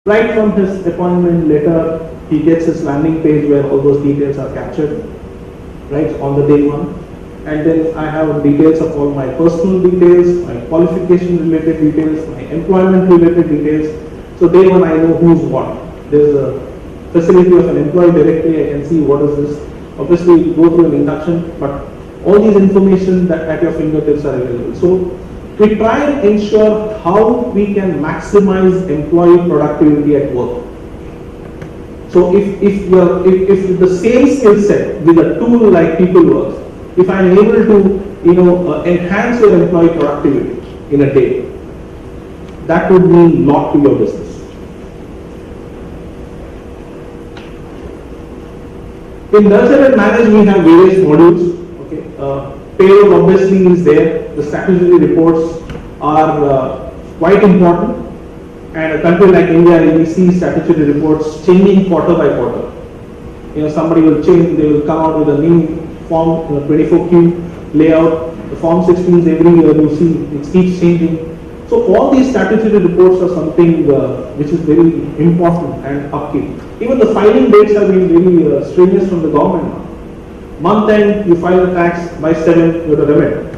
Right from his appointment letter, he gets his landing page where all those details are captured, right, on the day one. And then I have details of all my personal details, my qualification related details, my employment related details. So day one I know who's what. There's a facility of an employee directory, I can see what is this. Obviously you go through an induction, but all these information that at your fingertips are available. So we try and ensure how we can maximize employee productivity at work. So if the same skill set with a tool like PeopleWorks, if I am able to enhance your employee productivity in a day, that would mean a lot to your business. In Nurture and Manage, we have various modules. Okay, payroll obviously is there. The statutory reports are quite important. And a country like India, we see statutory reports changing quarter by quarter. Somebody will change, they will come out with a new form, 24Q layout. The form 16s every year you see it keeps changing. So all these statutory reports are something which is very important and upkeep. Even the filing dates have been very strenuous from the government now. Month end, you file the tax, by 7th, you have a remit.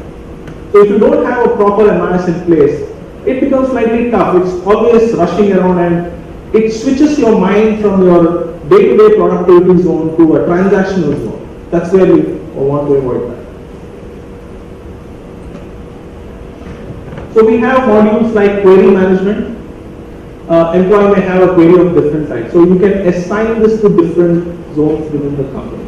So if you don't have a proper MIS in place, it becomes slightly tough. It's always rushing around and it switches your mind from your day-to-day productivity zone to a transactional zone. That's where we want to avoid that. So we have modules like query management. Employee may have a query of different types. So you can assign this to different zones within the company.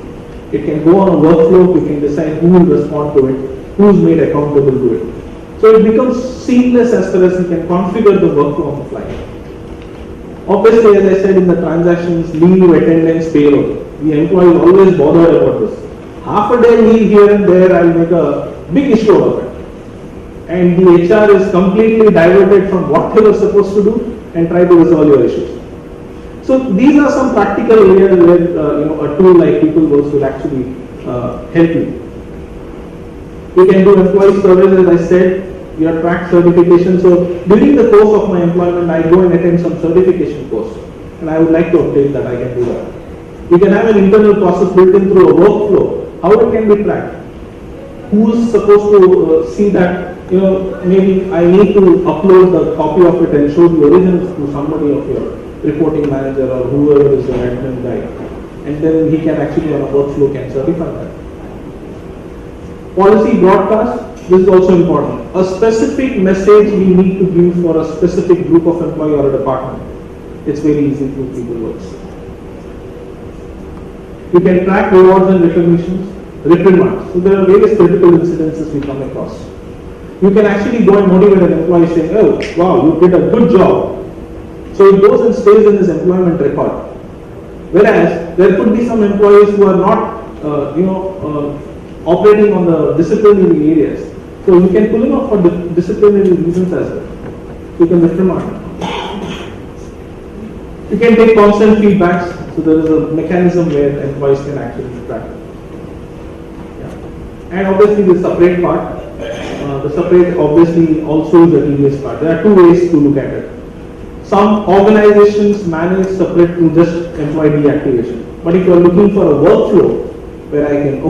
It can go on a workflow, you can decide who will respond to it, who is made accountable to it. So it becomes seamless as far as you can configure the workflow on the fly. Obviously, as I said in the transactions, leave, attendance, payroll, the employee is always bothered about this. Half a day leave here and there, I'll make a big issue out of it. And the HR is completely diverted from what they were supposed to do and try to resolve your issues. So these are some practical areas where a tool like PeopleWorks will actually help you. You can do employee surveys, as I said, your track certification. So during the course of my employment, I go and attend some certification course, and I would like to update that. I can do that. You can have an internal process built in through a workflow. How it can be tracked? Who's supposed to see that? Maybe I need to upload the copy of it and show the originals to somebody of your reporting manager or whoever is your admin guy, and then he can actually on a workflow can certify that. Policy broadcast, this is also important. A specific message we need to give for a specific group of employee or a department. It's very easy through PeopleWorks. You can track rewards and recognitions, reprimands. So there are various critical incidences we come across. You can actually go and motivate an employee saying, oh, wow, you did a good job. So it goes and stays in his employment record. Whereas there could be some employees who are not, operating on the disciplinary areas. So you can pull him up for disciplinary reasons as well. You can reprimand him. You can take constant feedbacks. So there is a mechanism where employees can actually track it. Yeah. And obviously the separate part. The separate obviously also is a tedious part. There are two ways to look at it. Some organizations manage separate to just employee deactivation. But if you are looking for a workflow where I can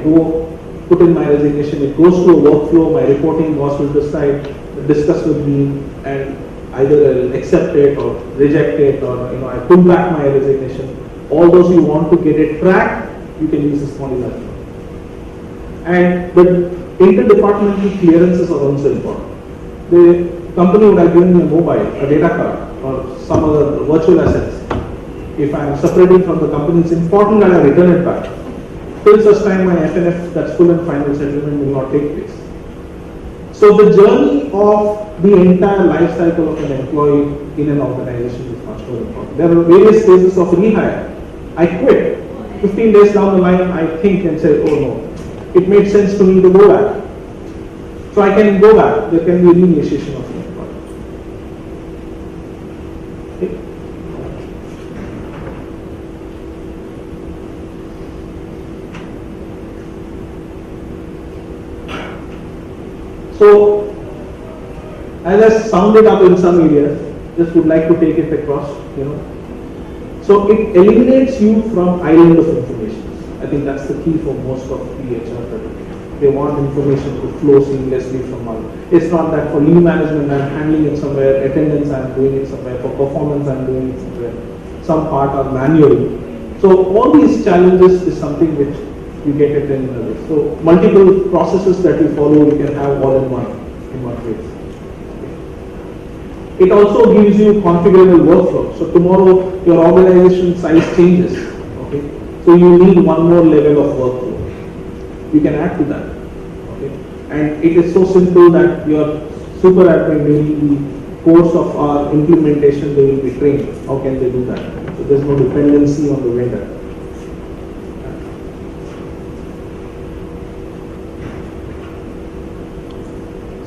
go put in my resignation, it goes to a workflow, my reporting boss will discuss with me, and either I'll accept it or reject it, or I pull back my resignation. All those you want to get it tracked, you can use this module as well. And the interdepartmental clearances are also important. The company would have given me a mobile, a data card, or some other virtual assets. If I am separating from the company, it's important that I return it back. Till such time my FNF, that's full and final settlement, will not take place. So the journey of the entire life cycle of an employee in an organization is much more important. There are various phases of rehire. I quit. 15 days down the line, I think and say, oh no, it made sense to me to go back. So I can go back. There can be reinitiation of the employee. Okay. So, as I summed it up in some areas, just would like to take it across, So it eliminates you from island of information. I think that's the key for most of the HR people. They want information to flow seamlessly from one. It's not that for leave management I'm handling it somewhere, attendance I'm doing it somewhere, for performance I'm doing it somewhere. Some part are manual. So all these challenges is something which you get it in this. So multiple processes that you follow, you can have all in one place. It also gives you configurable workflow. So tomorrow your organization size changes. Okay. So you need one more level of workflow. You can add to that. Okay. And it is so simple that your super admin during the course of our implementation they will be trained. How can they do that? So there's no dependency on the vendor.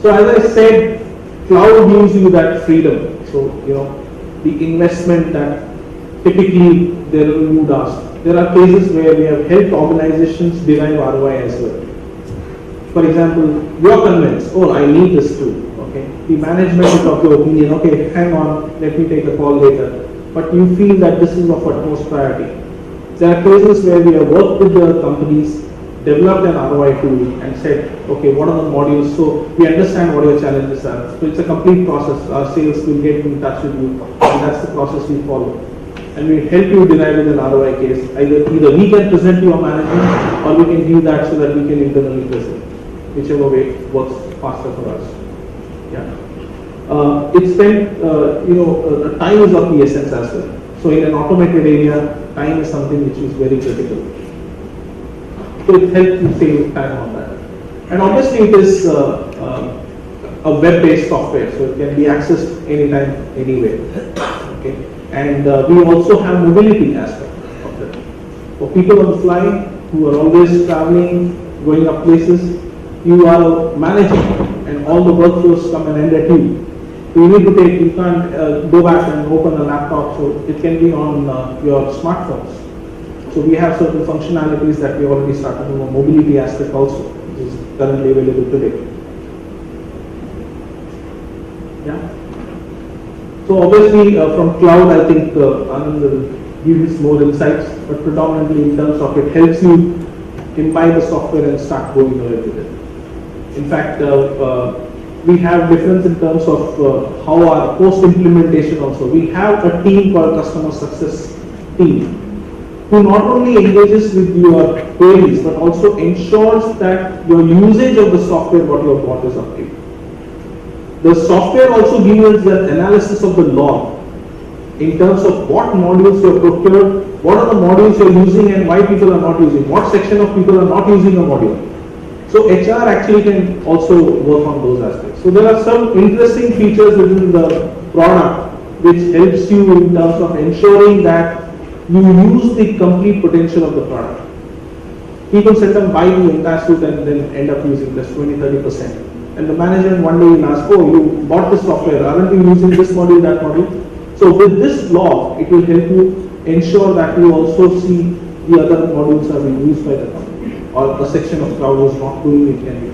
So as I said, cloud gives you that freedom. So, the investment that typically you would ask. There are cases where we have helped organizations derive ROI as well. For example, you are convinced, oh, I need this tool. Okay. The management is of your opinion, okay, hang on, let me take a call later. But you feel that this is of utmost priority. There are cases where we have worked with the companies, developed an ROI tool and said, okay, what are the modules? So we understand what your challenges are. So it's a complete process. Our sales will get in touch with you, and that's the process we follow. And we help you derive with an ROI case. Either we can present to your management, or we can give that so that we can internally present. Whichever way works faster for us. Yeah. It's then, time is of the essence as well. So in an automated area, time is something which is very critical. So it helps you save time on that. And obviously it is a web-based software, so it can be accessed anytime, anywhere. Okay. And we also have mobility aspect of it. For people on the fly who are always traveling, going up places, you are managing, and all the workflows come and end at you. So you can't go back and open a laptop, so it can be on your smartphones. So we have certain functionalities that we already started on a mobility aspect also, which is currently available today. Yeah. So obviously from cloud, I think Anand will give us more insights, but predominantly in terms of it helps you imbibe the software and start going ahead with it. In fact, we have difference in terms of how our post-implementation also. We have a team called customer success team, who not only engages with your queries, but also ensures that your usage of the software, what you have bought, is up to date. The software also gives us the analysis of the log in terms of what modules you have procured, what are the modules you are using and why people are not using, what section of people are not using a module. So HR actually can also work on those aspects. So there are some interesting features within the product which helps you in terms of ensuring that you use the complete potential of the product. People seldom buy the entire suite and then end up using just 20-30%. And the management one day will ask, oh, you bought this software, aren't you using this module, that module? So with this log, it will help you ensure that you also see the other modules are being used by the company, or a section of cloud is not doing it can be